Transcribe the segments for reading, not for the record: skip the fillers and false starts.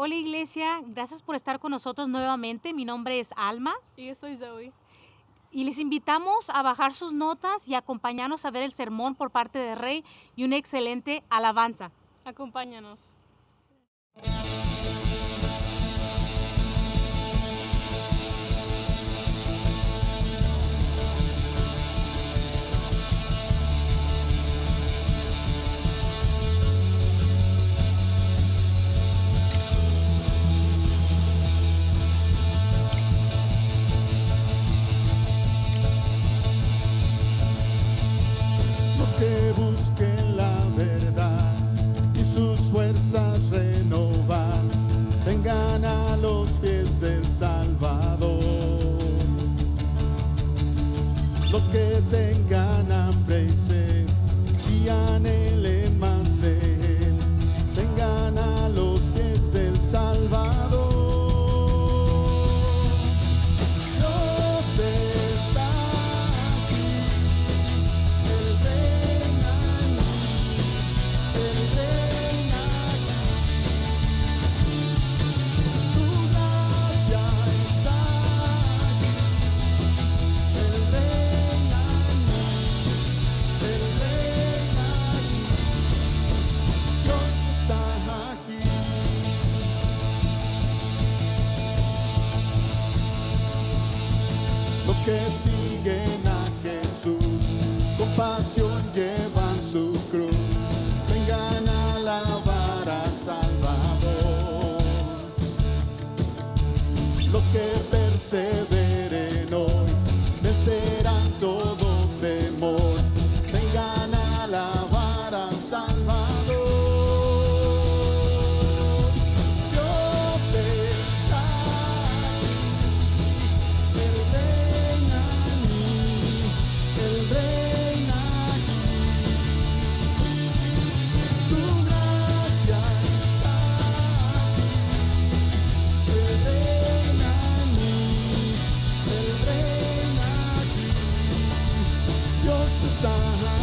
Hola iglesia, gracias por estar con nosotros nuevamente. Mi nombre es Alma Y yo soy Zoe. y les invitamos a bajar sus notas y acompañarnos a ver el sermón por parte de Rey y una excelente alabanza. Acompáñanos. Los que busquen la verdad y sus fuerzas renovar, vengan a los pies del Salvador. Los que tengan hambre y sed y anhelen más de Él, vengan a los pies del Salvador. Dios está aquí, Él reina aquí, Él reina aquí. Su gracia está aquí, Él reina aquí, Él reina aquí. Dios está aquí. Los que siguen a Jesús, con pasión llevan su cruz, vengan a alabar al Salvador. Los que perseveren hoy, vencerán todo temor, vengan a alabar al Salvador. Dios está aquí, Él reina aquí, Él reina aquí. Su gracia está aquí, Él reina aquí, Él reina aquí. Dios está aquí.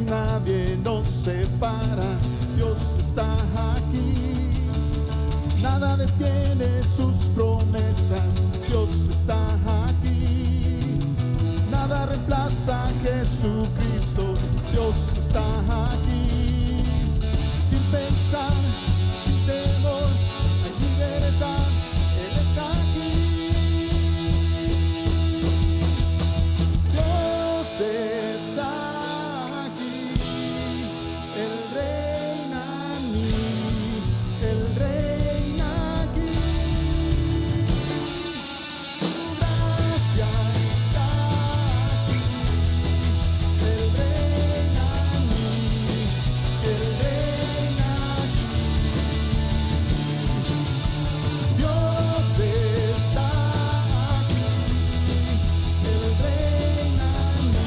Nadie nos separa, Dios está aquí. Nada detiene sus promesas, Dios está aquí. Nada reemplaza a Jesucristo, Dios está aquí. Sin pensar, sin temor, hay libertad, Él está aquí. Dios está aquí, Él reina aquí, Él reina aquí. Su gracia está aquí, Él reina aquí, Él reina aquí. Dios está aquí, Él reina aquí,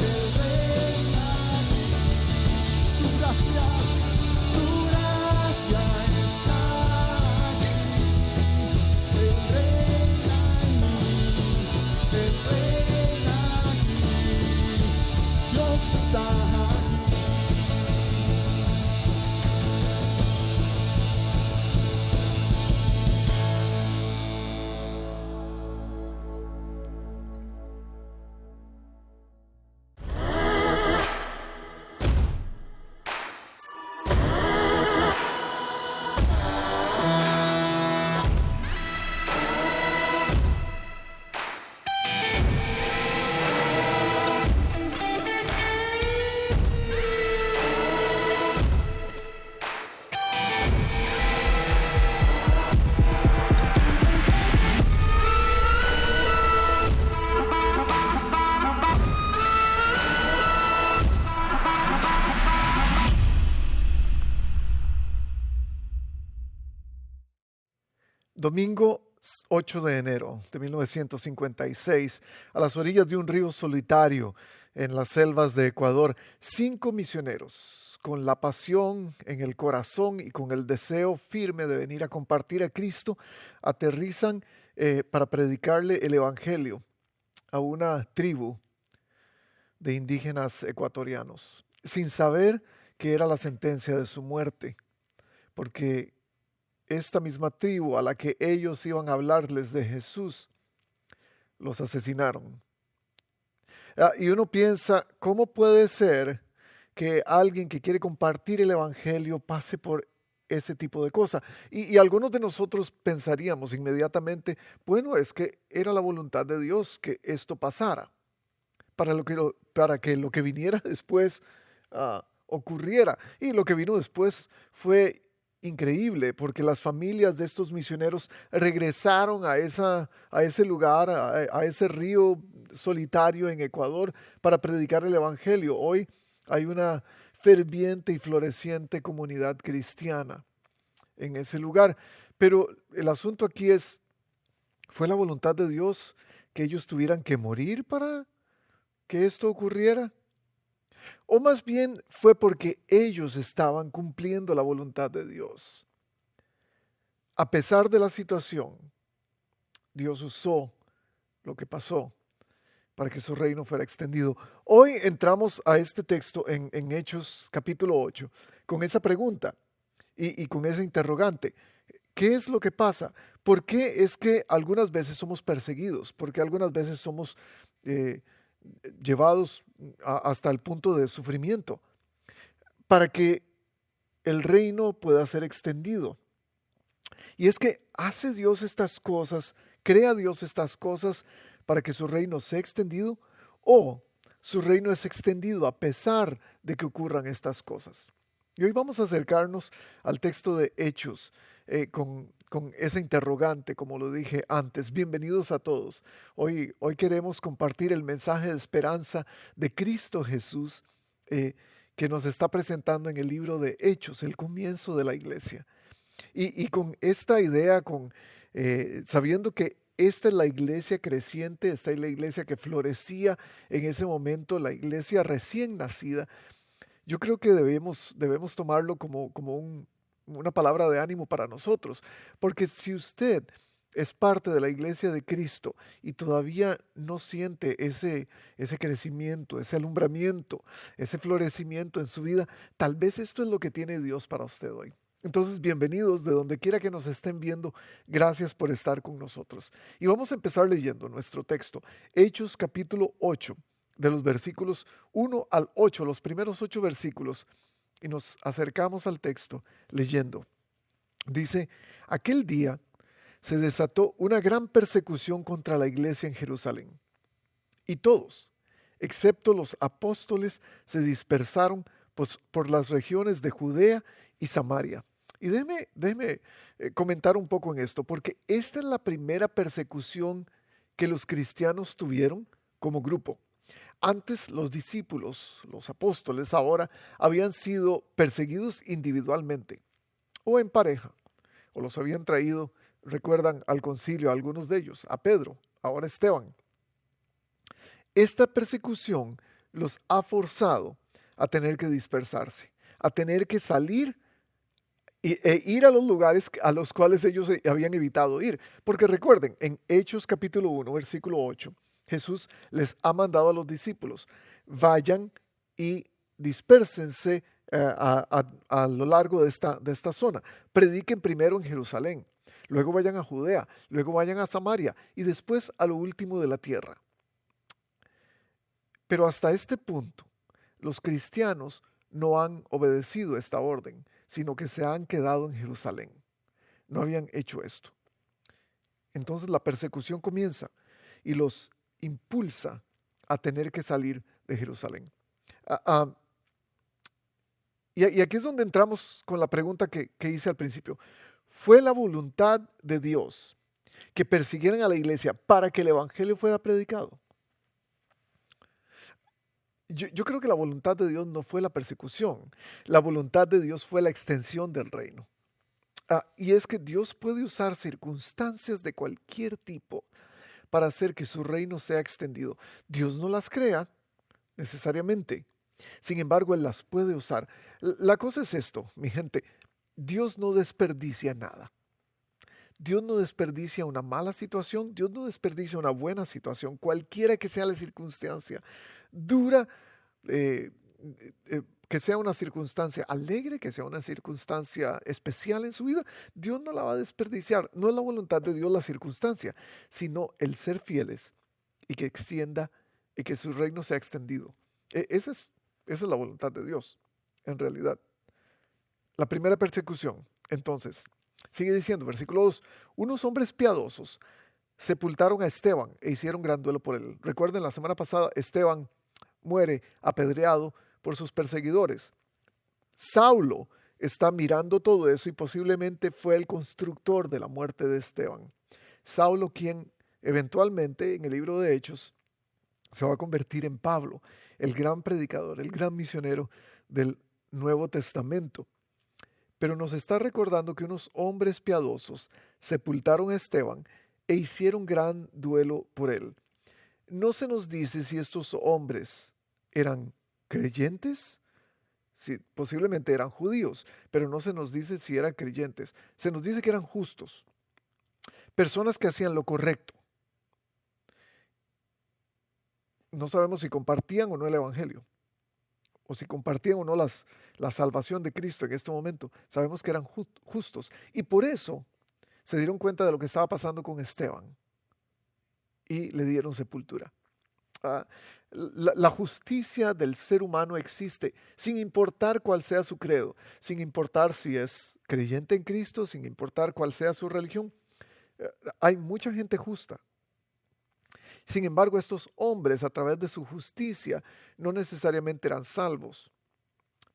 Él reina aquí. Su gracia está aquí, Él reina aquí, Él reina aquí. Dios está aquí. Domingo 8 de enero de 1956, a las orillas de un río solitario en las selvas de Ecuador, 5 misioneros, con la pasión en el corazón y con el deseo firme de venir a compartir a Cristo, aterrizan para predicarle el Evangelio a una tribu de indígenas ecuatorianos, sin saber que era la sentencia de su muerte, porque esta misma tribu a la que ellos iban a hablarles de Jesús, los asesinaron. Y uno piensa, ¿cómo puede ser que alguien que quiere compartir el evangelio pase por ese tipo de cosas? Y algunos de nosotros pensaríamos inmediatamente, bueno, es que era la voluntad de Dios que esto pasara, para que lo que viniera después ocurriera. Y lo que vino después fue increíble, porque las familias de estos misioneros regresaron a ese lugar, a ese río solitario en Ecuador para predicar el evangelio. Hoy hay una ferviente y floreciente comunidad cristiana en ese lugar. Pero el asunto aquí es, ¿fue la voluntad de Dios que ellos tuvieran que morir para que esto ocurriera? O más bien fue porque ellos estaban cumpliendo la voluntad de Dios. A pesar de la situación, Dios usó lo que pasó para que su reino fuera extendido. Hoy entramos a este texto en Hechos capítulo 8 con esa pregunta y con ese interrogante. ¿Qué es lo que pasa? ¿Por qué es que algunas veces somos perseguidos? ¿Por qué algunas veces somos llevados hasta el punto de sufrimiento? Para que el reino pueda ser extendido. Y es que hace Dios estas cosas, crea Dios estas cosas para que su reino sea extendido, o su reino es extendido a pesar de que ocurran estas cosas. Y hoy vamos a acercarnos al texto de Hechos con esa interrogante, como lo dije antes. Bienvenidos a todos. Hoy queremos compartir el mensaje de esperanza de Cristo Jesús que nos está presentando en el libro de Hechos, el comienzo de la iglesia. Y con esta idea, sabiendo que esta es la iglesia creciente, esta es la iglesia que florecía en ese momento, la iglesia recién nacida, yo creo que debemos tomarlo como una palabra de ánimo para nosotros, porque si usted es parte de la iglesia de Cristo y todavía no siente ese crecimiento, ese alumbramiento, ese florecimiento en su vida, tal vez esto es lo que tiene Dios para usted hoy. Entonces, bienvenidos de donde quiera que nos estén viendo. Gracias por estar con nosotros. Y vamos a empezar leyendo nuestro texto, Hechos capítulo 8, de los versículos 1 al 8, los primeros 8 versículos, y nos acercamos al texto leyendo. Dice, aquel día se desató una gran persecución contra la iglesia en Jerusalén, y todos, excepto los apóstoles, se dispersaron por las regiones de Judea y Samaria. Y déjeme comentar un poco en esto, porque esta es la primera persecución que los cristianos tuvieron como grupo. Antes los discípulos, los apóstoles ahora, habían sido perseguidos individualmente o en pareja, o los habían traído, recuerdan, al concilio, algunos de ellos, a Pedro, ahora Esteban. Esta persecución los ha forzado a tener que dispersarse, a tener que salir e ir a los lugares a los cuales ellos habían evitado ir. Porque recuerden, en Hechos capítulo 1, versículo 8, Jesús les ha mandado a los discípulos, vayan y dispérsense a lo largo de esta zona. Prediquen primero en Jerusalén, luego vayan a Judea, luego vayan a Samaria y después a lo último de la tierra. Pero hasta este punto, los cristianos no han obedecido esta orden, sino que se han quedado en Jerusalén. No habían hecho esto. Entonces la persecución comienza y los impulsa a tener que salir de Jerusalén. Y aquí es donde entramos con la pregunta que hice al principio. ¿Fue la voluntad de Dios que persiguieran a la iglesia para que el evangelio fuera predicado? Yo creo que la voluntad de Dios no fue la persecución. La voluntad de Dios fue la extensión del reino. Y es que Dios puede usar circunstancias de cualquier tipo para hacer que su reino sea extendido. Dios no las crea necesariamente. Sin embargo, Él las puede usar. La cosa es esto, mi gente. Dios no desperdicia nada. Dios no desperdicia una mala situación, Dios no desperdicia una buena situación, cualquiera que sea la circunstancia, dura, eh, que sea una circunstancia alegre, que sea una circunstancia especial en su vida, Dios no la va a desperdiciar. No es la voluntad de Dios la circunstancia, sino el ser fieles y que extienda y que su reino sea extendido. Esa es la voluntad de Dios, en realidad. La primera persecución, entonces, sigue diciendo, versículo 2, unos hombres piadosos sepultaron a Esteban e hicieron gran duelo por él. Recuerden, la semana pasada Esteban muere apedreado por sus perseguidores. Saulo está mirando todo eso y posiblemente fue el constructor de la muerte de Esteban. Saulo, quien eventualmente en el libro de Hechos se va a convertir en Pablo, el gran predicador, el gran misionero del Nuevo Testamento. Pero nos está recordando que unos hombres piadosos sepultaron a Esteban e hicieron gran duelo por él. No se nos dice si estos hombres eran creyentes, si posiblemente eran judíos, pero no se nos dice si eran creyentes. Se nos dice que eran justos, personas que hacían lo correcto. No sabemos si compartían o no el evangelio, o si compartían o no la salvación de Cristo en este momento. Sabemos que eran justos y por eso se dieron cuenta de lo que estaba pasando con Esteban y le dieron sepultura. La justicia del ser humano existe sin importar cuál sea su credo, sin importar si es creyente en Cristo, sin importar cuál sea su religión. Hay mucha gente justa. Sin embargo, estos hombres, a través de su justicia, no necesariamente eran salvos,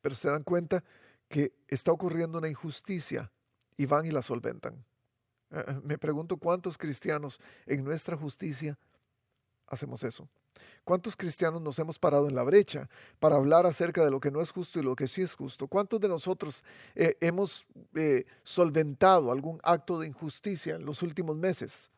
pero se dan cuenta que está ocurriendo una injusticia y van y la solventan. Me pregunto cuántos cristianos en nuestra justicia hacemos eso. ¿Cuántos cristianos nos hemos parado en la brecha para hablar acerca de lo que no es justo y lo que sí es justo? ¿Cuántos de nosotros hemos solventado algún acto de injusticia en los últimos meses?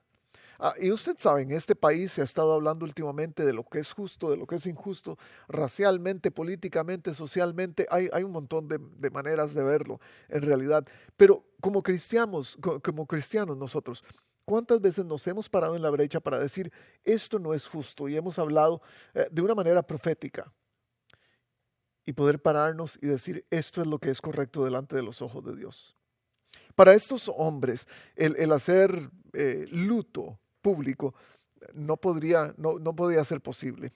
Y usted sabe, en este país se ha estado hablando últimamente de lo que es justo, de lo que es injusto, racialmente, políticamente, socialmente. Hay un montón de maneras de verlo en realidad. Pero como cristianos nosotros, ¿cuántas veces nos hemos parado en la brecha para decir esto no es justo? Y hemos hablado de una manera profética y poder pararnos y decir esto es lo que es correcto delante de los ojos de Dios. Para estos hombres, el hacer luto público no podía ser posible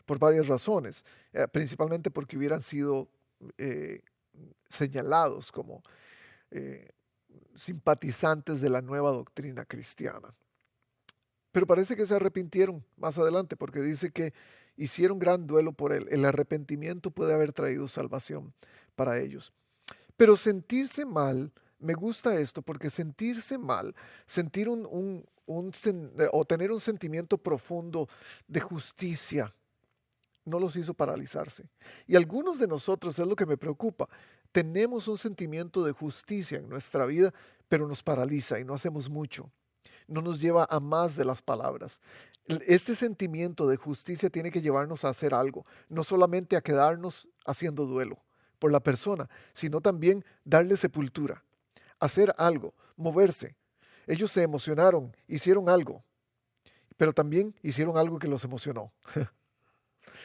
por varias razones, principalmente porque hubieran sido señalados como simpatizantes de la nueva doctrina cristiana. Pero parece que se arrepintieron más adelante porque dice que hicieron gran duelo por él. El arrepentimiento puede haber traído salvación para ellos. Pero sentirse mal, me gusta esto porque sentirse mal, sentir o tener un sentimiento profundo de justicia, no los hizo paralizarse. Y algunos de nosotros, es lo que me preocupa, tenemos un sentimiento de justicia en nuestra vida, pero nos paraliza y no hacemos mucho. No nos lleva a más de las palabras. Este sentimiento de justicia tiene que llevarnos a hacer algo, no solamente a quedarnos haciendo duelo por la persona, sino también darle sepultura, hacer algo, moverse. Ellos se emocionaron, hicieron algo, pero también hicieron algo que los emocionó.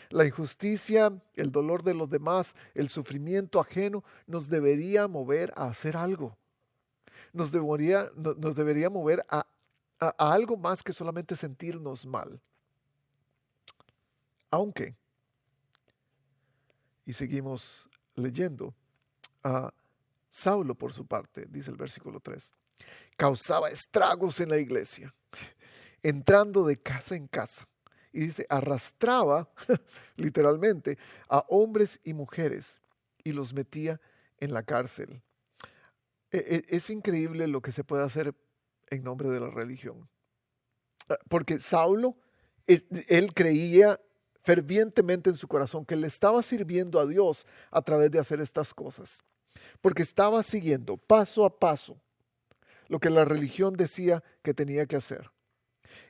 La injusticia, el dolor de los demás, el sufrimiento ajeno nos debería mover a hacer algo. Nos debería mover a algo más que solamente sentirnos mal. Aunque, y seguimos leyendo, a Saulo por su parte, dice el versículo 3, causaba estragos en la iglesia, entrando de casa en casa. Y dice, arrastraba literalmente a hombres y mujeres y los metía en la cárcel. Es increíble lo que se puede hacer en nombre de la religión. Porque Saulo, él creía fervientemente en su corazón que le estaba sirviendo a Dios a través de hacer estas cosas. Porque estaba siguiendo paso a paso lo que la religión decía que tenía que hacer.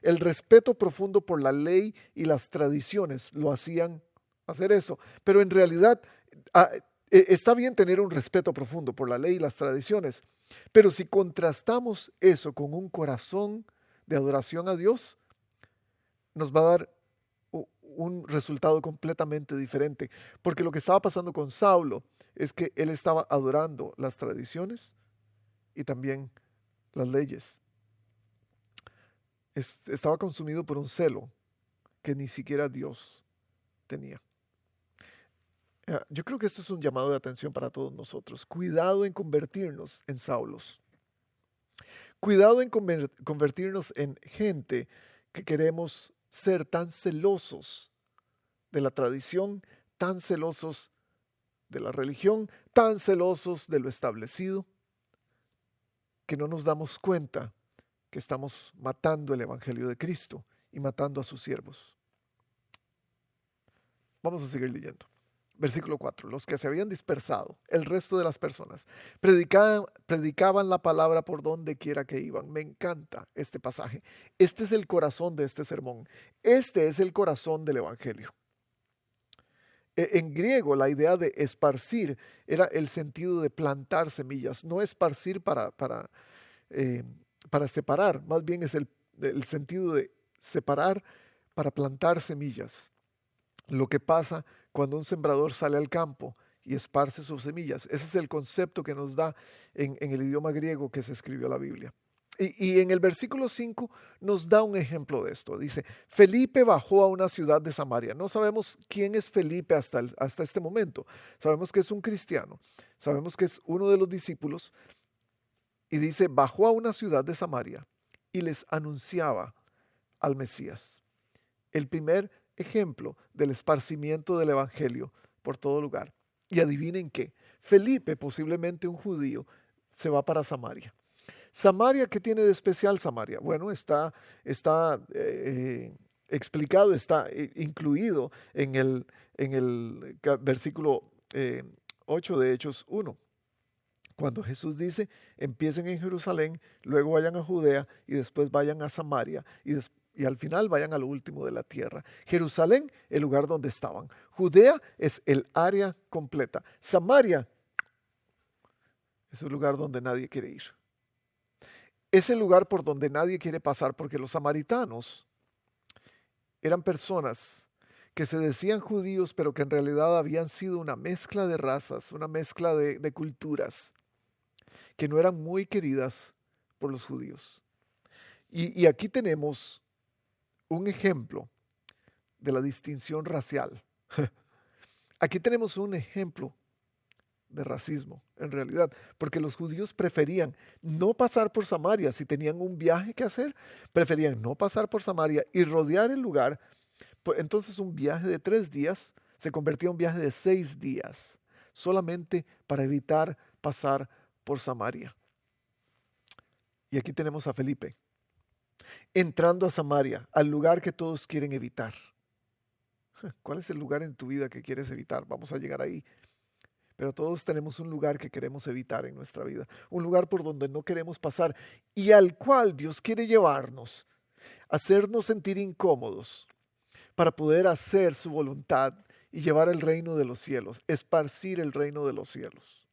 El respeto profundo por la ley y las tradiciones lo hacían hacer eso. Pero en realidad está bien tener un respeto profundo por la ley y las tradiciones, Pero si contrastamos eso con un corazón de adoración a Dios, nos va a dar un resultado completamente diferente. Porque lo que estaba pasando con Saulo es que él estaba adorando las tradiciones y también las leyes. Estaba consumido por un celo que ni siquiera Dios tenía. Yo creo que esto es un llamado de atención para todos nosotros. Cuidado en convertirnos en Saulos. Cuidado en convertirnos en gente que queremos ser tan celosos de la tradición, tan celosos de la religión, tan celosos de lo establecido, que no nos damos cuenta que estamos matando el Evangelio de Cristo y matando a sus siervos. Vamos a seguir leyendo. Versículo 4. Los que se habían dispersado, el resto de las personas, predicaban la palabra por donde quiera que iban. Me encanta este pasaje. Este es el corazón de este sermón. Este es el corazón del Evangelio. En griego, la idea de esparcir era el sentido de plantar semillas, no esparcir para separar, más bien es el sentido de separar para plantar semillas. Lo que pasa cuando un sembrador sale al campo y esparce sus semillas. Ese es el concepto que nos da en el idioma griego que se escribió la Biblia. Y en el versículo 5 nos da un ejemplo de esto. Dice, Felipe bajó a una ciudad de Samaria. No sabemos quién es Felipe hasta este momento. Sabemos que es un cristiano. Sabemos que es uno de los discípulos. Y dice, bajó a una ciudad de Samaria y les anunciaba al Mesías. El primer ejemplo del esparcimiento del Evangelio por todo lugar. Y adivinen qué, Felipe, posiblemente un judío, se va para Samaria. Samaria, ¿qué tiene de especial Samaria? Bueno, está explicado, está incluido en el versículo 8 de Hechos 1. Cuando Jesús dice, empiecen en Jerusalén, luego vayan a Judea y después vayan a Samaria y al final vayan a lo último de la tierra. Jerusalén, el lugar donde estaban. Judea es el área completa. Samaria es el lugar donde nadie quiere ir. Es el lugar por donde nadie quiere pasar porque los samaritanos eran personas que se decían judíos, pero que en realidad habían sido una mezcla de razas, una mezcla de culturas, que no eran muy queridas por los judíos. Y aquí tenemos un ejemplo de la distinción racial. Aquí tenemos un ejemplo de racismo, en realidad, porque los judíos preferían no pasar por Samaria. Si tenían un viaje que hacer, preferían no pasar por Samaria y rodear el lugar. Entonces un viaje de 3 días se convertía en un viaje de 6 días, solamente para evitar pasar por Samaria. Y aquí tenemos a Felipe, entrando a Samaria, al lugar que todos quieren evitar. ¿Cuál es el lugar en tu vida que quieres evitar? Vamos a llegar ahí. Pero todos tenemos un lugar que queremos evitar en nuestra vida, un lugar por donde no queremos pasar y al cual Dios quiere llevarnos, hacernos sentir incómodos para poder hacer su voluntad y llevar el reino de los cielos, esparcir el reino de los cielos.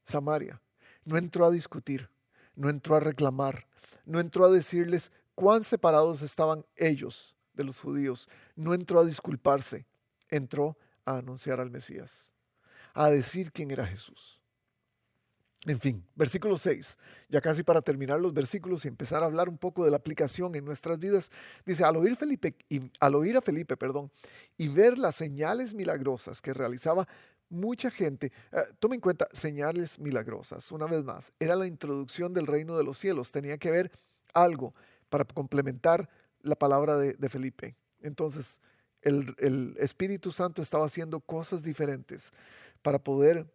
Samaria no entró a discutir, no entró a reclamar, no entró a decirles cuán separados estaban ellos de los judíos, no entró a disculparse, entró a anunciar al Mesías, a decir quién era Jesús. En fin, versículo 6, ya casi para terminar los versículos y empezar a hablar un poco de la aplicación en nuestras vidas, dice, al oír a Felipe, y ver las señales milagrosas que realizaba mucha gente, tome en cuenta, señales milagrosas, una vez más, era la introducción del reino de los cielos, tenía que ver algo para complementar la palabra de Felipe. Entonces, el Espíritu Santo estaba haciendo cosas diferentes para poder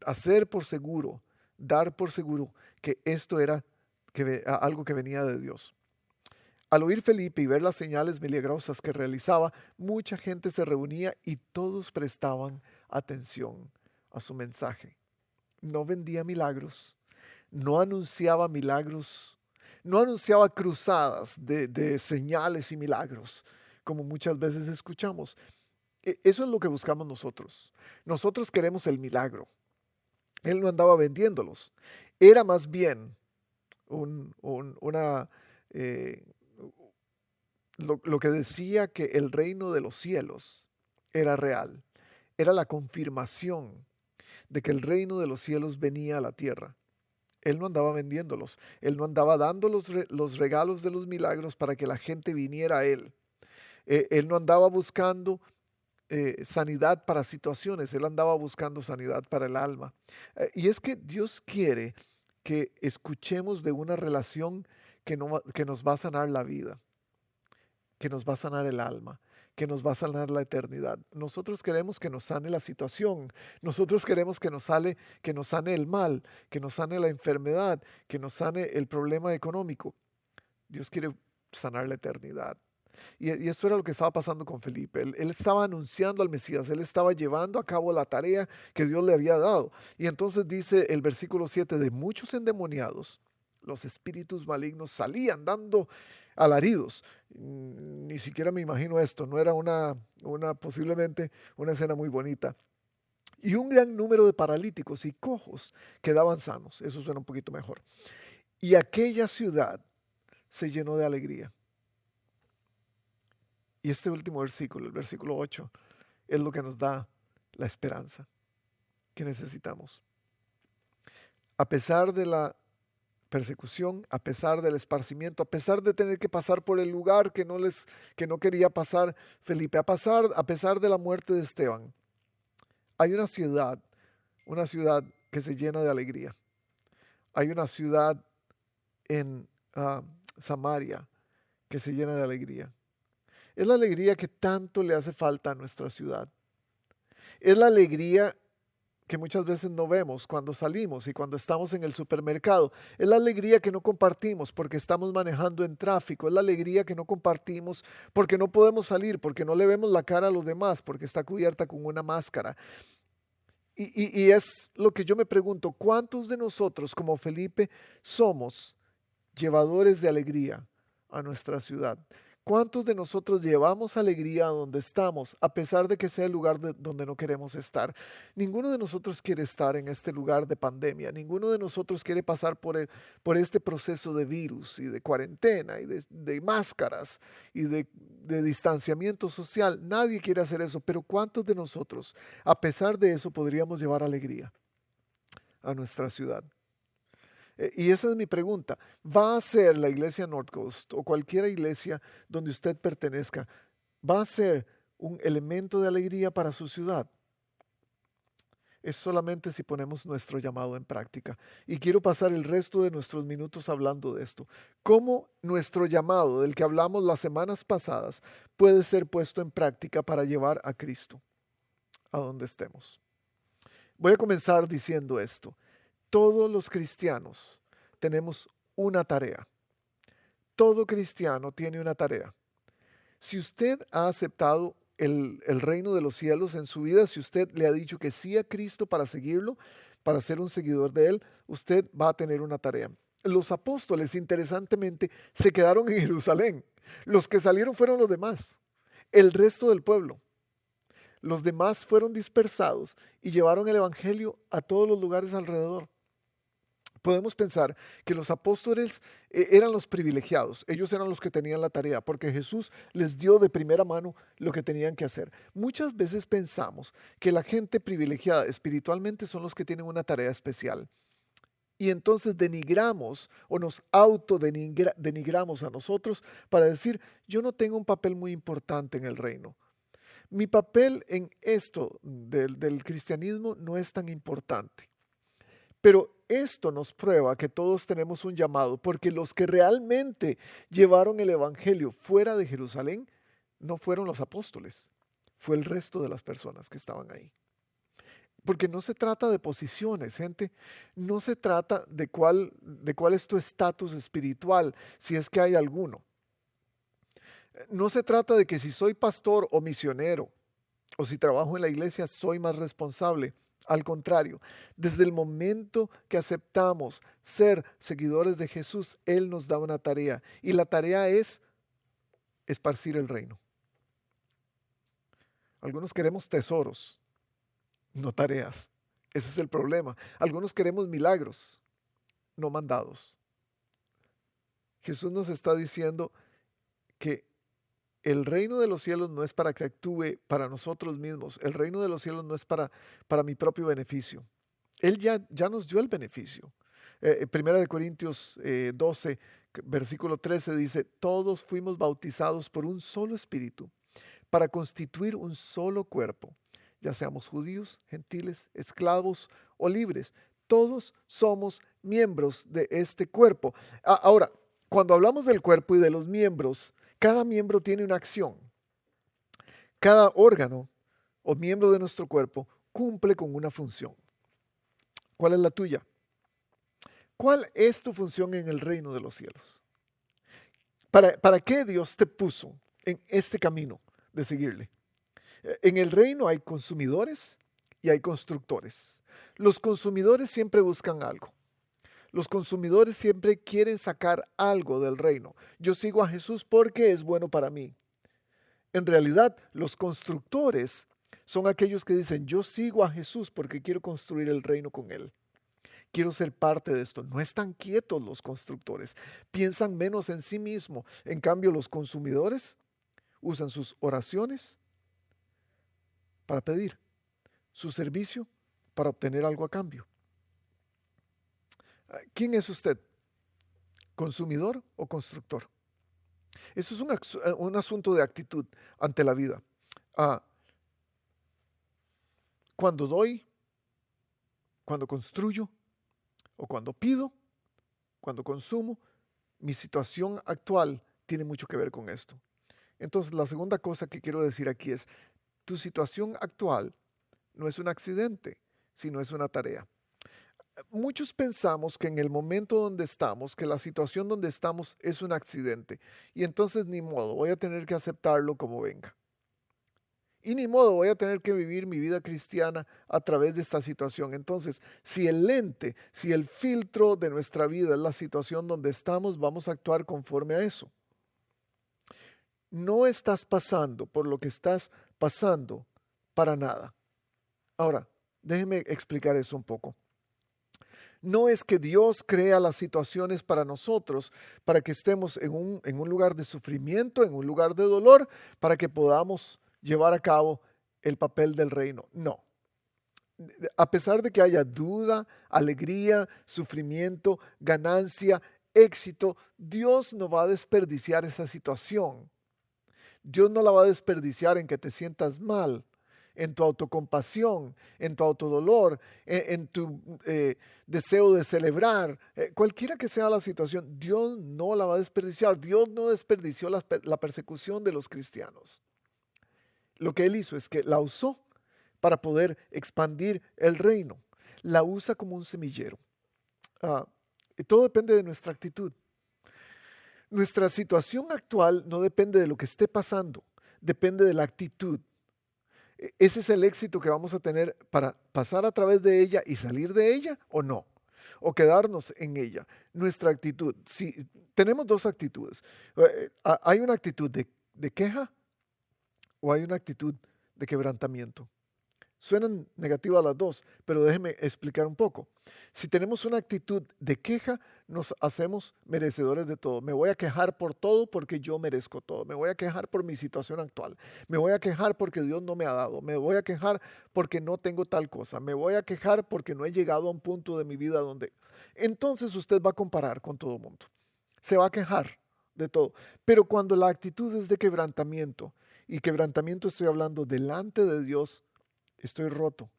hacer por seguro, dar por seguro que esto era algo que venía de Dios. Al oír Felipe y ver las señales milagrosas que realizaba, mucha gente se reunía y todos prestaban atención a su mensaje. No vendía milagros, no anunciaba milagros, no anunciaba cruzadas de señales y milagros, como muchas veces escuchamos. Eso es lo que buscamos nosotros. Nosotros queremos el milagro. Él no andaba vendiéndolos. Era más bien un- un- una, eh, lo que decía que el reino de los cielos era real. Era la confirmación de que el reino de los cielos venía a la tierra. Él no andaba vendiéndolos. Él no andaba dando los regalos de los milagros para que la gente viniera a él. Él no andaba buscando sanidad para situaciones. Él andaba buscando sanidad para el alma. Y es que Dios quiere que escuchemos de una relación que nos va a sanar la vida, que nos va a sanar el alma, que nos va a sanar la eternidad. Nosotros queremos que nos sane la situación. Nosotros queremos que nos sane el mal, que nos sane la enfermedad, que nos sane el problema económico. Dios quiere sanar la eternidad. Y eso era lo que estaba pasando con Felipe. Él estaba anunciando al Mesías, él estaba llevando a cabo la tarea que Dios le había dado. Y entonces dice el versículo 7, de muchos endemoniados, los espíritus malignos salían dando alaridos. Ni siquiera me imagino esto, no era posiblemente una escena muy bonita. Y un gran número de paralíticos y cojos quedaban sanos. Eso suena un poquito mejor. Y aquella ciudad se llenó de alegría. Y este último versículo, el versículo 8, es lo que nos da la esperanza que necesitamos. A pesar de la persecución, a pesar del esparcimiento, a pesar de tener que pasar por el lugar que no quería pasar Felipe, a pesar de la muerte de Esteban, hay una ciudad que se llena de alegría. Hay una ciudad en Samaria que se llena de alegría. Es la alegría que tanto le hace falta a nuestra ciudad. Es la alegría que muchas veces no vemos cuando salimos y cuando estamos en el supermercado. Es la alegría que no compartimos porque estamos manejando en tráfico. Es la alegría que no compartimos porque no podemos salir, porque no le vemos la cara a los demás, porque está cubierta con una máscara. Y es lo que yo me pregunto, ¿cuántos de nosotros como Felipe somos llevadores de alegría a nuestra ciudad? ¿Cuántos de nosotros llevamos alegría a donde estamos, a pesar de que sea el lugar donde no queremos estar? Ninguno de nosotros quiere estar en este lugar de pandemia. Ninguno de nosotros quiere pasar por este proceso de virus y de cuarentena y de máscaras y de distanciamiento social. Nadie quiere hacer eso, pero ¿cuántos de nosotros, a pesar de eso, podríamos llevar alegría a nuestra ciudad? Y esa es mi pregunta. ¿Va a ser la iglesia North Coast o cualquier iglesia donde usted pertenezca, va a ser un elemento de alegría para su ciudad? Es solamente si ponemos nuestro llamado en práctica. Y quiero pasar el resto de nuestros minutos hablando de esto. ¿Cómo nuestro llamado, del que hablamos las semanas pasadas, puede ser puesto en práctica para llevar a Cristo a donde estemos? Voy a comenzar diciendo esto. Todos los cristianos tenemos una tarea. Todo cristiano tiene una tarea. Si usted ha aceptado el reino de los cielos en su vida, si usted le ha dicho que sí a Cristo para seguirlo, para ser un seguidor de Él, usted va a tener una tarea. Los apóstoles, interesantemente, se quedaron en Jerusalén. Los que salieron fueron los demás, el resto del pueblo. Los demás fueron dispersados y llevaron el evangelio a todos los lugares alrededor. Podemos pensar que los apóstoles eran los privilegiados, ellos eran los que tenían la tarea, porque Jesús les dio de primera mano lo que tenían que hacer. Muchas veces pensamos que la gente privilegiada espiritualmente son los que tienen una tarea especial. Y entonces denigramos o nos autodenigramos a nosotros para decir, yo no tengo un papel muy importante en el reino. Mi papel en esto del cristianismo no es tan importante. Pero esto nos prueba que todos tenemos un llamado, porque los que realmente llevaron el evangelio fuera de Jerusalén no fueron los apóstoles, fue el resto de las personas que estaban ahí. Porque no se trata de posiciones, gente, no se trata de cuál es tu estatus espiritual, si es que hay alguno. No se trata de que si soy pastor o misionero, o si trabajo en la iglesia, soy más responsable. Al contrario, desde el momento que aceptamos ser seguidores de Jesús, Él nos da una tarea. Y la tarea es esparcir el reino. Algunos queremos tesoros, no tareas. Ese es el problema. Algunos queremos milagros, no mandados. Jesús nos está diciendo que el reino de los cielos no es para que actúe para nosotros mismos. El reino de los cielos no es para mi propio beneficio. Él ya nos dio el beneficio. Primera de Corintios 12, versículo 13 dice, todos fuimos bautizados por un solo espíritu para constituir un solo cuerpo, ya seamos judíos, gentiles, esclavos o libres. Todos somos miembros de este cuerpo. Ahora, cuando hablamos del cuerpo y de los miembros, cada miembro tiene una acción. Cada órgano o miembro de nuestro cuerpo cumple con una función. ¿Cuál es la tuya? ¿Cuál es tu función en el reino de los cielos? ¿Para qué Dios te puso en este camino de seguirle? En el reino hay consumidores y hay constructores. Los consumidores siempre buscan algo. Los consumidores siempre quieren sacar algo del reino. Yo sigo a Jesús porque es bueno para mí. En realidad, los constructores son aquellos que dicen, yo sigo a Jesús porque quiero construir el reino con Él. Quiero ser parte de esto. No están quietos los constructores. Piensan menos en sí mismos. En cambio, los consumidores usan sus oraciones para pedir, su servicio para obtener algo a cambio. ¿Quién es usted? ¿Consumidor o constructor? Eso es un asunto de actitud ante la vida. Cuando doy, cuando construyo o cuando pido, cuando consumo, mi situación actual tiene mucho que ver con esto. Entonces, la segunda cosa que quiero decir aquí es, tu situación actual no es un accidente, sino es una tarea. Muchos pensamos que en el momento donde estamos, que la situación donde estamos es un accidente. Y entonces ni modo, voy a tener que aceptarlo como venga. Y ni modo, voy a tener que vivir mi vida cristiana a través de esta situación. Entonces, si el lente, si el filtro de nuestra vida es la situación donde estamos, vamos a actuar conforme a eso. No estás pasando por lo que estás pasando para nada. Ahora, déjeme explicar eso un poco. No es que Dios crea las situaciones para nosotros, para que estemos en un lugar de sufrimiento, en un lugar de dolor, para que podamos llevar a cabo el papel del reino. No. A pesar de que haya duda, alegría, sufrimiento, ganancia, éxito, Dios no va a desperdiciar esa situación. Dios no la va a desperdiciar en que te sientas mal, en tu autocompasión, en tu autodolor, en tu deseo de celebrar. Cualquiera que sea la situación, Dios no la va a desperdiciar. Dios no desperdició la persecución de los cristianos. Lo que Él hizo es que la usó para poder expandir el reino. La usa como un semillero. Y todo depende de nuestra actitud. Nuestra situación actual no depende de lo que esté pasando, depende de la actitud. ¿Ese es el éxito que vamos a tener para pasar a través de ella y salir de ella o no? O quedarnos en ella. Nuestra actitud. Si tenemos dos actitudes. Hay una actitud de queja o hay una actitud de quebrantamiento. Suenan negativas las dos, pero déjeme explicar un poco. Si tenemos una actitud de queja, nos hacemos merecedores de todo. Me voy a quejar por todo porque yo merezco todo. Me voy a quejar por mi situación actual. Me voy a quejar porque Dios no me ha dado. Me voy a quejar porque no tengo tal cosa. Me voy a quejar porque no he llegado a un punto de mi vida donde... Entonces usted va a comparar con todo el mundo. Se va a quejar de todo. Pero cuando la actitud es de quebrantamiento, y quebrantamiento estoy hablando delante de Dios, estoy roto.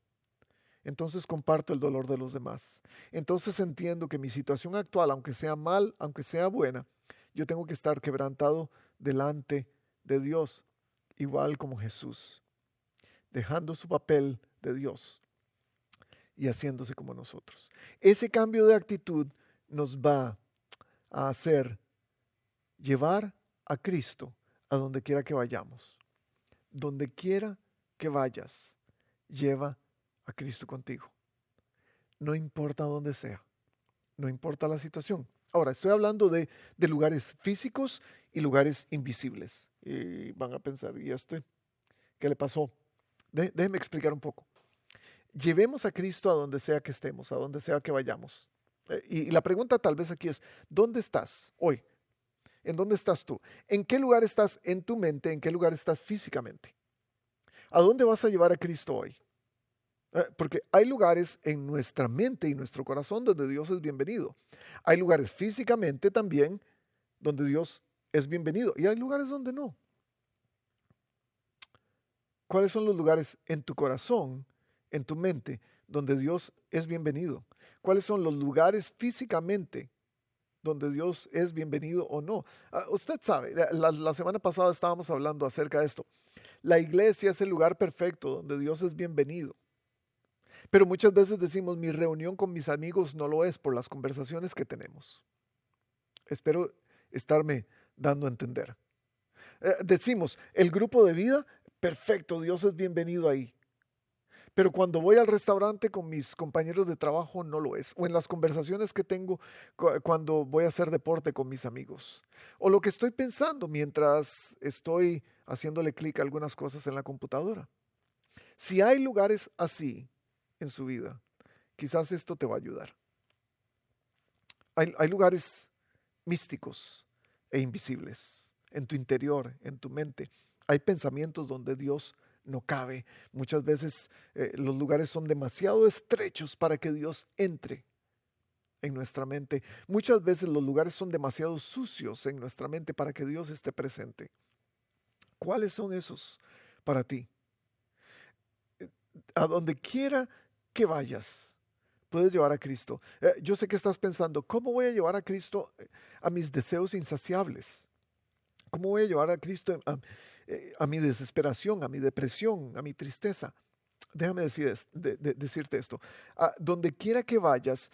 Entonces comparto el dolor de los demás. Entonces entiendo que mi situación actual, aunque sea mal, aunque sea buena, yo tengo que estar quebrantado delante de Dios, igual como Jesús, dejando su papel de Dios y haciéndose como nosotros. Ese cambio de actitud nos va a hacer llevar a Cristo a donde quiera que vayamos. Donde quiera que vayas, lleva a Cristo contigo. No importa dónde sea, no importa la situación. Ahora, estoy hablando de lugares físicos y lugares invisibles. Y van a pensar, ¿y qué le pasó? Déjenme explicar un poco. Llevemos a Cristo a donde sea que estemos, a donde sea que vayamos. Y la pregunta tal vez aquí es, ¿dónde estás hoy? ¿En dónde estás tú? ¿En qué lugar estás en tu mente? ¿En qué lugar estás físicamente? ¿A dónde vas a llevar a Cristo hoy? Porque hay lugares en nuestra mente y nuestro corazón donde Dios es bienvenido. Hay lugares físicamente también donde Dios es bienvenido. Y hay lugares donde no. ¿Cuáles son los lugares en tu corazón, en tu mente, donde Dios es bienvenido? ¿Cuáles son los lugares físicamente donde Dios es bienvenido o no? Usted sabe, la semana pasada estábamos hablando acerca de esto. La iglesia es el lugar perfecto donde Dios es bienvenido. Pero muchas veces decimos, mi reunión con mis amigos no lo es por las conversaciones que tenemos. Espero estarme dando a entender. Decimos, el grupo de vida, perfecto, Dios es bienvenido ahí. Pero cuando voy al restaurante con mis compañeros de trabajo no lo es. O en las conversaciones que tengo cuando voy a hacer deporte con mis amigos. O lo que estoy pensando mientras estoy haciéndole clic a algunas cosas en la computadora. Si hay lugares así en su vida, quizás esto te va a ayudar. Hay lugares místicos e invisibles en tu interior, en tu mente. Hay pensamientos donde Dios no cabe. Muchas veces los lugares son demasiado estrechos para que Dios entre en nuestra mente. Muchas veces los lugares son demasiado sucios en nuestra mente para que Dios esté presente. ¿Cuáles son esos para ti? A donde quiera que vayas, puedes llevar a Cristo. Yo sé que estás pensando, ¿cómo voy a llevar a Cristo a mis deseos insaciables? ¿Cómo voy a llevar a Cristo a mi desesperación, a mi depresión, a mi tristeza? Déjame decirte esto. Donde quiera que vayas,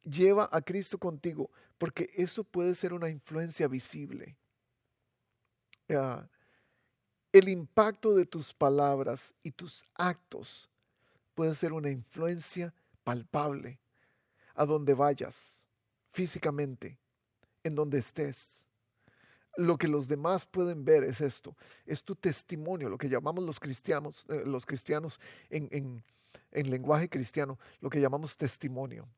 lleva a Cristo contigo, porque eso puede ser una influencia visible. El impacto de tus palabras y tus actos puede ser una influencia palpable a donde vayas, físicamente, en donde estés. Lo que los demás pueden ver es esto, es tu testimonio, lo que llamamos los cristianos en lenguaje cristiano, lo que llamamos testimonio.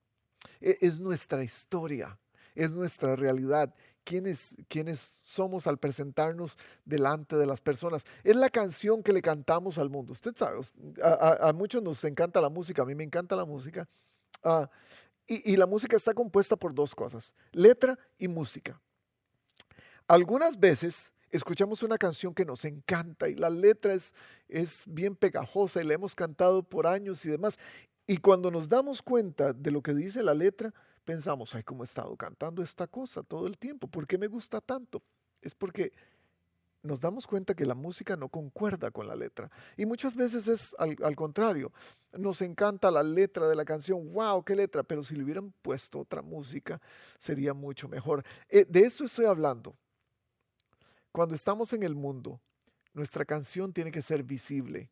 Es nuestra historia, es nuestra realidad. ¿Quiénes somos al presentarnos delante de las personas? Es la canción que le cantamos al mundo. Usted sabe, a muchos nos encanta la música, a mí me encanta la música. Y la música está compuesta por dos cosas, letra y música. Algunas veces escuchamos una canción que nos encanta y la letra es bien pegajosa y la hemos cantado por años y demás. Y cuando nos damos cuenta de lo que dice la letra, pensamos, ay, cómo he estado cantando esta cosa todo el tiempo, ¿por qué me gusta tanto? Es porque nos damos cuenta que la música no concuerda con la letra. Y muchas veces es al contrario. Nos encanta la letra de la canción, wow, qué letra, pero si le hubieran puesto otra música sería mucho mejor. De esto estoy hablando. Cuando estamos en el mundo, nuestra canción tiene que ser visible.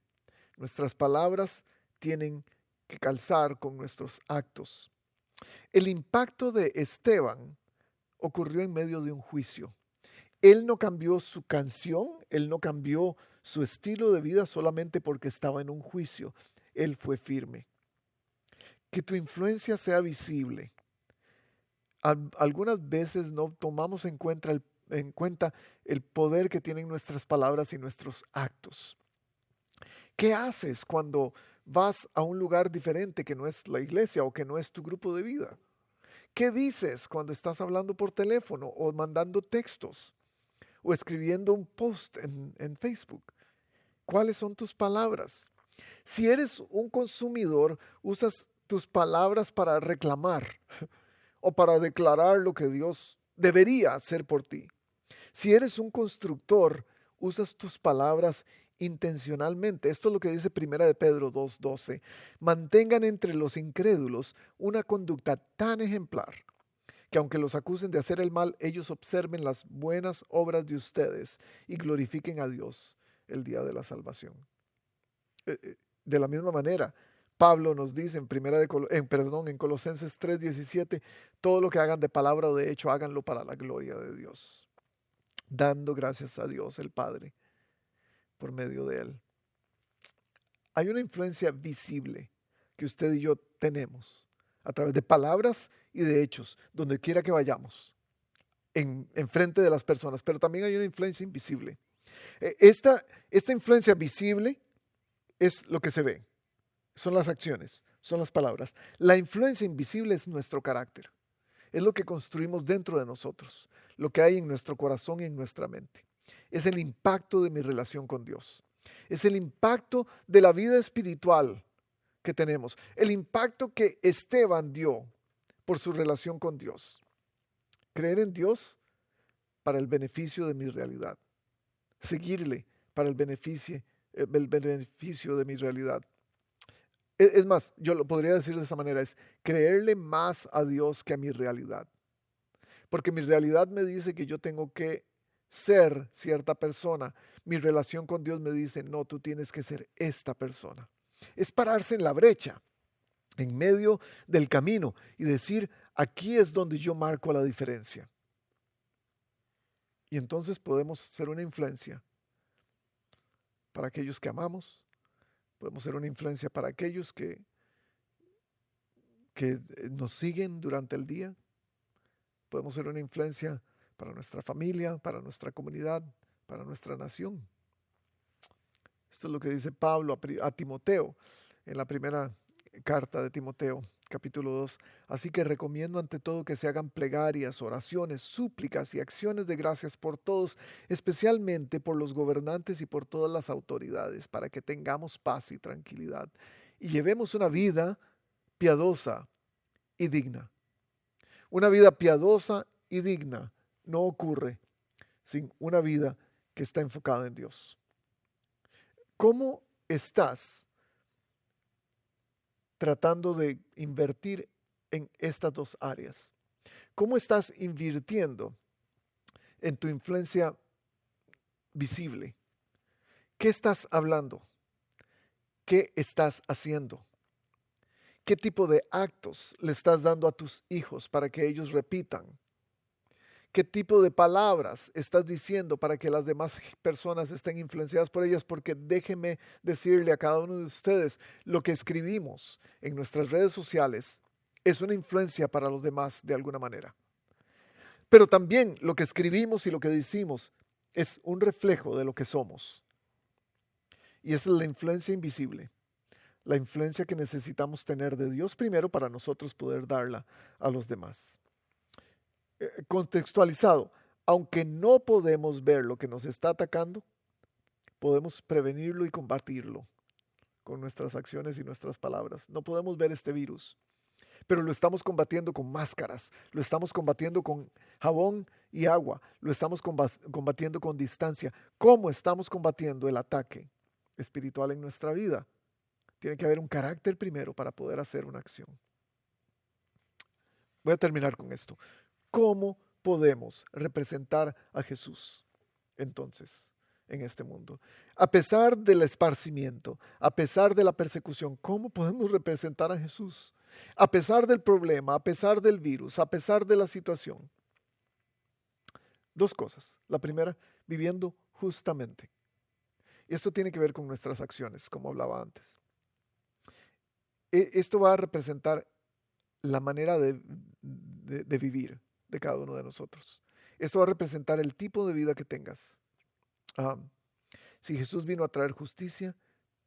Nuestras palabras tienen que calzar con nuestros actos. El impacto de Esteban ocurrió en medio de un juicio. Él no cambió su canción, él no cambió su estilo de vida solamente porque estaba en un juicio. Él fue firme. Que tu influencia sea visible. Algunas veces no tomamos en cuenta el poder que tienen nuestras palabras y nuestros actos. ¿Qué haces cuando vas a un lugar diferente que no es la iglesia o que no es tu grupo de vida? ¿Qué dices cuando estás hablando por teléfono o mandando textos o escribiendo un post en Facebook? ¿Cuáles son tus palabras? Si eres un consumidor, usas tus palabras para reclamar o para declarar lo que Dios debería hacer por ti. Si eres un constructor, usas tus palabras intencionalmente. Esto es lo que dice Primera de Pedro 2:12. Mantengan entre los incrédulos una conducta tan ejemplar que aunque los acusen de hacer el mal, ellos observen las buenas obras de ustedes y glorifiquen a Dios el día de la salvación. De la misma manera, Pablo nos dice en Colosenses 3:17, todo lo que hagan de palabra o de hecho, háganlo para la gloria de Dios, dando gracias a Dios el Padre por medio de Él. Hay una influencia visible que usted y yo tenemos, a través de palabras y de hechos, donde quiera que vayamos, en frente de las personas. Pero también hay una influencia invisible. Esta influencia visible es lo que se ve, son las acciones, son las palabras. La influencia invisible es nuestro carácter, es lo que construimos dentro de nosotros, lo que hay en nuestro corazón y en nuestra mente. Es el impacto de mi relación con Dios, es el impacto de la vida espiritual que tenemos, el impacto que Esteban dio por su relación con Dios. Creer en Dios para el beneficio de mi realidad, seguirle para el beneficio de mi realidad. Es más, yo lo podría decir de esa manera, es creerle más a Dios que a mi realidad. Porque mi realidad me dice que yo tengo que ser cierta persona. Mi relación con Dios me dice, no, tú tienes que ser esta persona. Es pararse en la brecha, en medio del camino y decir, aquí es donde yo marco la diferencia. Y entonces podemos ser una influencia para aquellos que amamos. Podemos ser una influencia para aquellos que nos siguen durante el día. Podemos ser una influencia para nuestra familia, para nuestra comunidad, para nuestra nación. Esto es lo que dice Pablo a Timoteo en la primera carta de Timoteo, capítulo 2. Así que recomiendo ante todo que se hagan plegarias, oraciones, súplicas y acciones de gracias por todos, especialmente por los gobernantes y por todas las autoridades, para que tengamos paz y tranquilidad y llevemos una vida piadosa y digna. Una vida piadosa y digna no ocurre sin una vida que está enfocada en Dios. ¿Cómo estás tratando de invertir en estas dos áreas? ¿Cómo estás invirtiendo en tu influencia visible? ¿Qué estás hablando? ¿Qué estás haciendo? ¿Qué tipo de actos le estás dando a tus hijos para que ellos repitan? ¿Qué tipo de palabras estás diciendo para que las demás personas estén influenciadas por ellas? Porque déjeme decirle a cada uno de ustedes, lo que escribimos en nuestras redes sociales es una influencia para los demás de alguna manera. Pero también lo que escribimos y lo que decimos es un reflejo de lo que somos. Y esa es la influencia invisible, la influencia que necesitamos tener de Dios primero para nosotros poder darla a los demás. Contextualizado, aunque no podemos ver lo que nos está atacando, podemos prevenirlo y combatirlo con nuestras acciones y nuestras palabras. No podemos ver este virus, pero lo estamos combatiendo con máscaras, lo estamos combatiendo con jabón y agua, lo estamos combatiendo con distancia. ¿Cómo estamos combatiendo el ataque espiritual en nuestra vida? Tiene que haber un carácter primero para poder hacer una acción. Voy a terminar con esto. ¿Cómo podemos representar a Jesús entonces en este mundo? A pesar del esparcimiento, a pesar de la persecución, ¿cómo podemos representar a Jesús? A pesar del problema, a pesar del virus, a pesar de la situación. Dos cosas. La primera, viviendo justamente. Y esto tiene que ver con nuestras acciones, como hablaba antes. Esto va a representar la manera de vivir de cada uno de nosotros. Esto va a representar el tipo de vida que tengas. Si Jesús vino a traer justicia,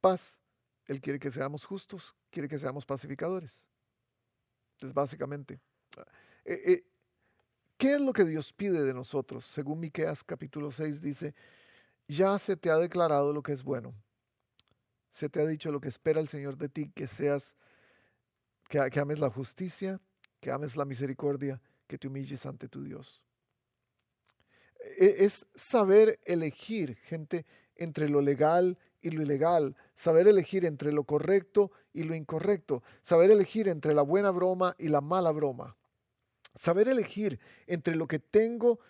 paz, Él quiere que seamos justos, quiere que seamos pacificadores. Entonces, básicamente, ¿qué es lo que Dios pide de nosotros? Según Miqueas capítulo 6 dice, ya se te ha declarado lo que es bueno. Se te ha dicho lo que espera el Señor de ti, que ames la justicia, que ames la misericordia, que te humilles ante tu Dios. Es saber elegir, gente, entre lo legal y lo ilegal, saber elegir entre lo correcto y lo incorrecto, saber elegir entre la buena broma y la mala broma, saber elegir entre lo que tengo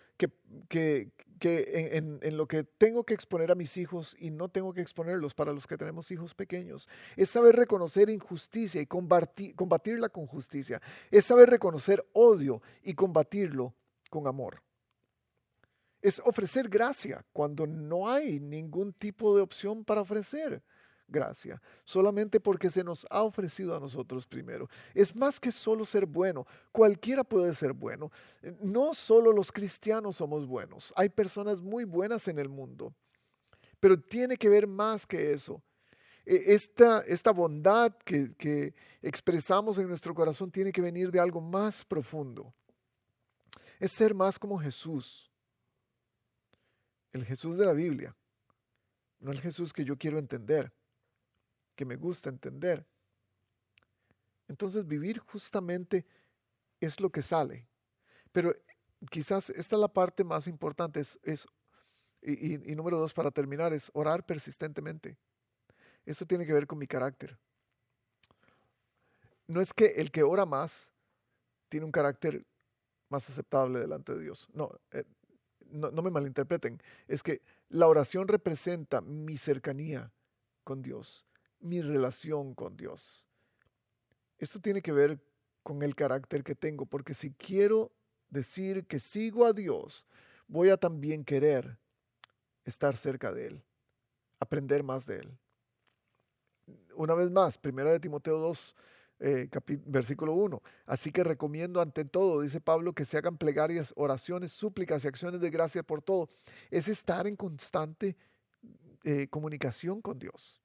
en lo que tengo que exponer a mis hijos y no tengo que exponerlos para los que tenemos hijos pequeños. Es saber reconocer injusticia y combatirla con justicia. Es saber reconocer odio y combatirlo con amor. Es ofrecer gracia cuando no hay ningún tipo de opción para ofrecer. gracia, solamente porque se nos ha ofrecido a nosotros primero. Es más que solo ser bueno, cualquiera puede ser bueno. No solo los cristianos somos buenos, hay personas muy buenas en el mundo, pero tiene que ver más que eso. Esta bondad que expresamos en nuestro corazón tiene que venir de algo más profundo. Es ser más como Jesús, el Jesús de la Biblia, no el Jesús que yo quiero entender, que me gusta entender. Entonces vivir justamente es lo que sale. Pero quizás esta es la parte más importante, y número 2 para terminar, es orar persistentemente. Esto tiene que ver con mi carácter. No es que el que ora más tiene un carácter más aceptable delante de Dios. No me malinterpreten. Es que la oración representa mi cercanía con Dios, mi relación con Dios. Esto tiene que ver con el carácter que tengo, porque si quiero decir que sigo a Dios, voy a también querer estar cerca de Él, aprender más de Él. Una vez más, 1 Timoteo 2, versículo 1. Así que recomiendo ante todo, dice Pablo, que se hagan plegarias, oraciones, súplicas y acciones de gracia por todo. Es estar en constante comunicación con Dios.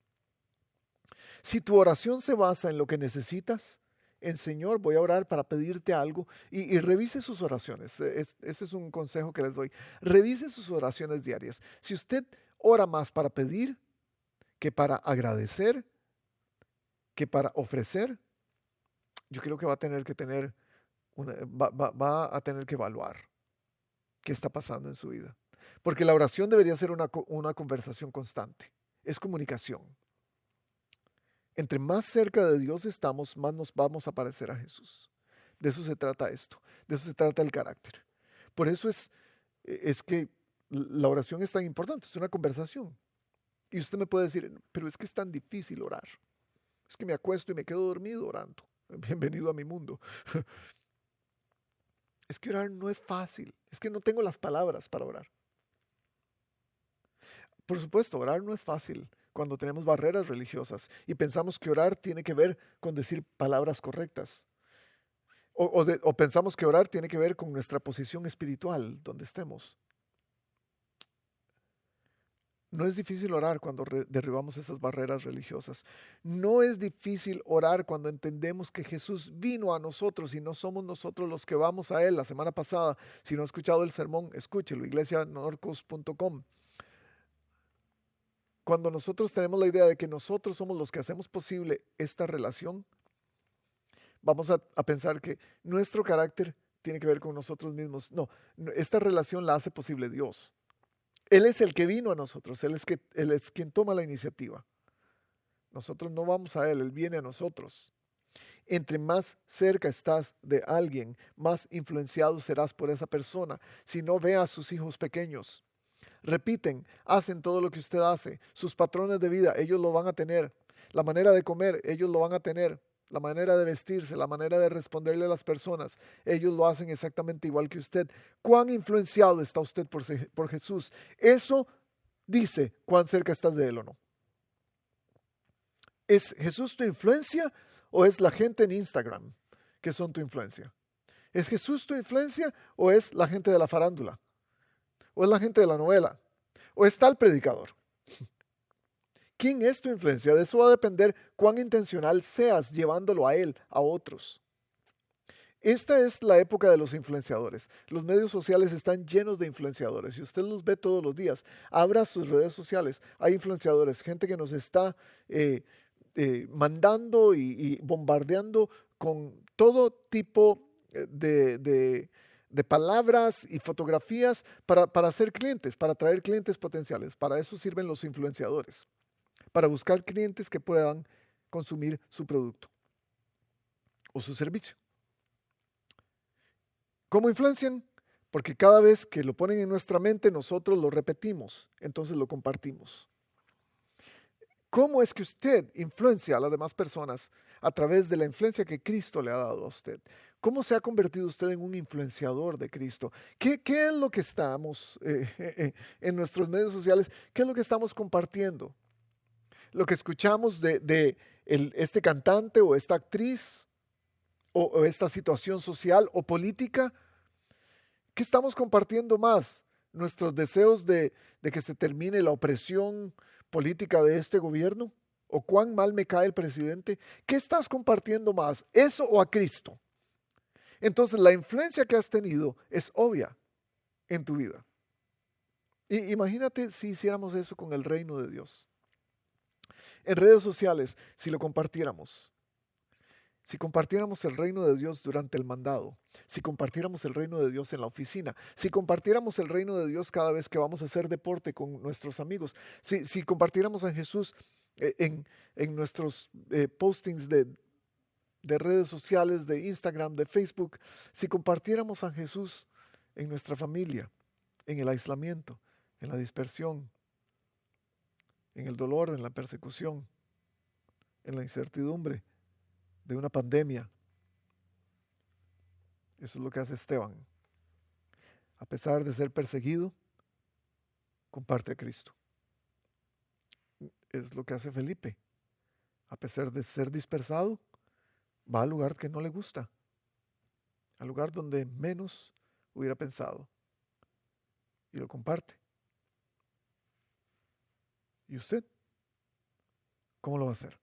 Si tu oración se basa en lo que necesitas, en Señor, voy a orar para pedirte algo, y revise sus oraciones. Ese es un consejo que les doy. Revise sus oraciones diarias. Si usted ora más para pedir que para agradecer, que para ofrecer, yo creo que va a tener que va a tener que evaluar qué está pasando en su vida. Porque la oración debería ser una conversación constante. Es comunicación. Entre más cerca de Dios estamos, más nos vamos a parecer a Jesús. De eso se trata esto. De eso se trata el carácter. Por eso es que la oración es tan importante. Es una conversación. Y usted me puede decir, pero es que es tan difícil orar. Es que me acuesto y me quedo dormido orando. Bienvenido a mi mundo. Es que orar no es fácil. Es que no tengo las palabras para orar. Por supuesto, orar no es fácil cuando tenemos barreras religiosas y pensamos que orar tiene que ver con decir palabras correctas. O pensamos que orar tiene que ver con nuestra posición espiritual, donde estemos. No es difícil orar cuando derribamos esas barreras religiosas. No es difícil orar cuando entendemos que Jesús vino a nosotros y no somos nosotros los que vamos a Él. La semana pasada, si no ha escuchado el sermón, escúchelo, iglesianorcos.com. Cuando nosotros tenemos la idea de que nosotros somos los que hacemos posible esta relación, vamos a pensar que nuestro carácter tiene que ver con nosotros mismos. No, esta relación la hace posible Dios. Él es el que vino a nosotros, Él es quien toma la iniciativa. Nosotros no vamos a Él, Él viene a nosotros. Entre más cerca estás de alguien, más influenciado serás por esa persona. Si no, ve a sus hijos pequeños. Repiten, hacen todo lo que usted hace. Sus patrones de vida, ellos lo van a tener. La manera de comer, ellos lo van a tener. La manera de vestirse, la manera de responderle a las personas, ellos lo hacen exactamente igual que usted. ¿Cuán influenciado está usted por Jesús? Eso dice cuán cerca estás de Él o no. ¿Es Jesús tu influencia o es la gente en Instagram que son tu influencia? ¿Es Jesús tu influencia o es la gente de la farándula? ¿O es la gente de la novela? ¿O es tal predicador? ¿Quién es tu influencia? De eso va a depender cuán intencional seas llevándolo a Él, a otros. Esta es la época de los influenciadores. Los medios sociales están llenos de influenciadores y usted los ve todos los días. Abra sus redes sociales. Hay influenciadores, gente que nos está mandando y bombardeando con todo tipo de palabras y fotografías para hacer clientes, para atraer clientes potenciales. Para eso sirven los influenciadores, para buscar clientes que puedan consumir su producto o su servicio. ¿Cómo influencian? Porque cada vez que lo ponen en nuestra mente, nosotros lo repetimos, entonces lo compartimos. ¿Cómo es que usted influencia a las demás personas a través de la influencia que Cristo le ha dado a usted? ¿Cómo se ha convertido usted en un influenciador de Cristo? ¿Qué es lo que estamos en nuestros medios sociales? ¿Qué es lo que estamos compartiendo? lo que escuchamos de este cantante o esta actriz o esta situación social o política? ¿Qué estamos compartiendo más? ¿Nuestros deseos de que se termine la opresión política de este gobierno? ¿O cuán mal me cae el presidente? ¿Qué estás compartiendo más? ¿Eso o a Cristo? Entonces la influencia que has tenido es obvia en tu vida. Imagínate si hiciéramos eso con el reino de Dios. En redes sociales, si lo compartiéramos. Si compartiéramos el reino de Dios durante el mandado, si compartiéramos el reino de Dios en la oficina, si compartiéramos el reino de Dios cada vez que vamos a hacer deporte con nuestros amigos, si compartiéramos a Jesús en nuestros postings de redes sociales, de Instagram, de Facebook, si compartiéramos a Jesús en nuestra familia, en el aislamiento, en la dispersión, en el dolor, en la persecución, en la incertidumbre de una pandemia. Eso es lo que hace Esteban. A pesar de ser perseguido, comparte a Cristo. Es lo que hace Felipe. A pesar de ser dispersado, va al lugar que no le gusta, al lugar donde menos hubiera pensado, y lo comparte. ¿Y usted? ¿Cómo lo va a hacer?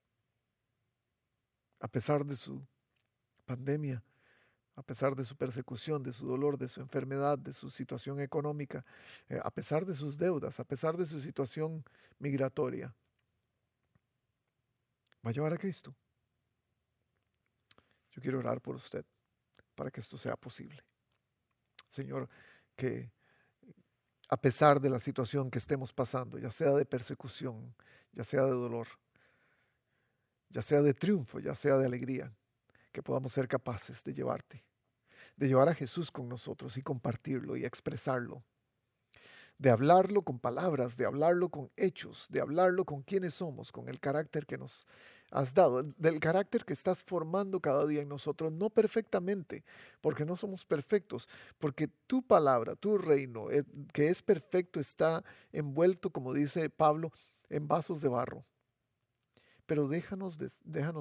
A pesar de su pandemia, a pesar de su persecución, de su dolor, de su enfermedad, de su situación económica, a pesar de sus deudas, a pesar de su situación migratoria, ¿va a llevar a Cristo? Yo quiero orar por usted para que esto sea posible. Señor, que a pesar de la situación que estemos pasando, ya sea de persecución, ya sea de dolor, ya sea de triunfo, ya sea de alegría, que podamos ser capaces de llevar a Jesús con nosotros y compartirlo y expresarlo, de hablarlo con palabras, de hablarlo con hechos, de hablarlo con quiénes somos, con el carácter que nos has dado, del carácter que estás formando cada día en nosotros, no perfectamente, porque no somos perfectos, porque tu palabra, tu reino, que es perfecto, está envuelto, como dice Pablo, en vasos de barro. Pero déjanos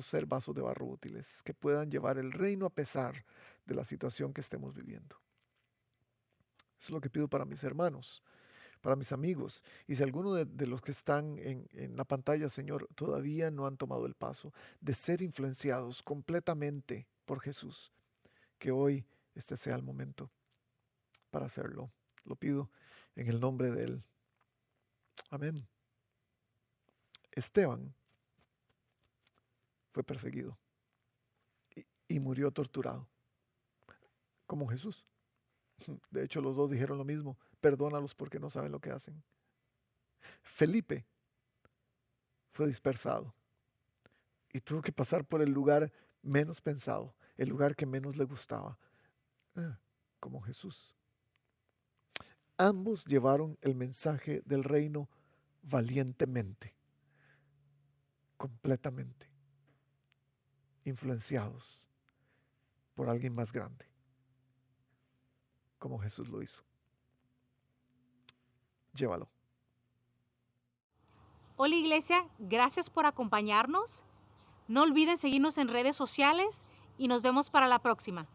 ser vasos de barro útiles, que puedan llevar el reino a pesar de la situación que estemos viviendo. Eso es lo que pido para mis hermanos, para mis amigos. Y si alguno de los que están en la pantalla, Señor, todavía no han tomado el paso de ser influenciados completamente por Jesús, que hoy este sea el momento para hacerlo. Lo pido en el nombre de Él. Amén. Esteban fue perseguido y murió torturado, como Jesús. De hecho, los dos dijeron lo mismo: perdónalos porque no saben lo que hacen. Felipe fue dispersado y tuvo que pasar por el lugar menos pensado, el lugar que menos le gustaba, como Jesús. Ambos llevaron el mensaje del reino valientemente, completamente, influenciados por alguien más grande, como Jesús lo hizo. Llévalo. Hola Iglesia, gracias por acompañarnos. No olviden seguirnos en redes sociales y nos vemos para la próxima.